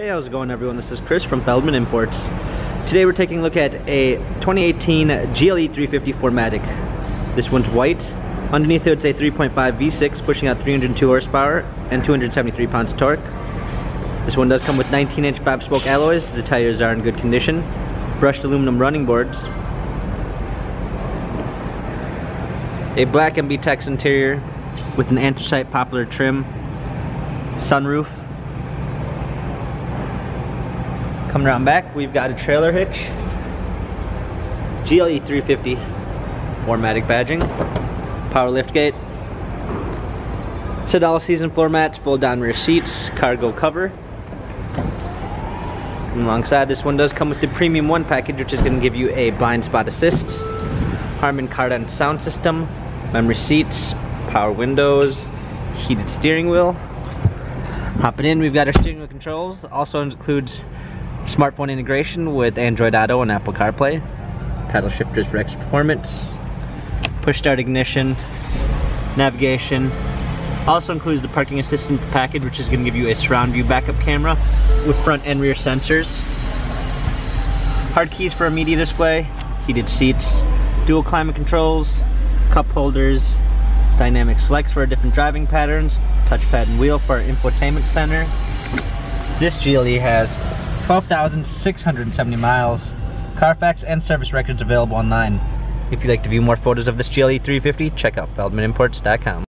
Hey, how's it going everyone? This is Chris from Feldmann Imports. Today we're taking a look at a 2018 GLE 350 4MATIC. This one's white. Underneath it's a 3.5 V6 pushing out 302 horsepower and 273 pounds of torque. This one does come with 19-inch 5-spoke alloys. The tires are in good condition. Brushed aluminum running boards. A black MB-Tex interior with an anthracite poplar trim. Sunroof. Coming around back, we've got a trailer hitch. GLE 350 4MATIC badging. Power liftgate. Said all season floor mats, fold down rear seats, cargo cover. And alongside, this one does come with the Premium 1 package, which is going to give you a blind spot assist, Harman Kardon sound system, memory seats, power windows, heated steering wheel. Hopping in, we've got our steering wheel controls. Also includes smartphone integration with Android Auto and Apple CarPlay. Paddle shifters for extra performance. Push start ignition. Navigation. Also includes the parking assistance package, which is going to give you a surround view backup camera with front and rear sensors. Hard keys for a media display. Heated seats. Dual climate controls. Cup holders. Dynamic selects for different driving patterns. Touchpad and wheel for our infotainment center. This GLE has 12,670 miles. Carfax and service records available online. If you'd like to view more photos of this GLE 350, check out feldmanimports.com.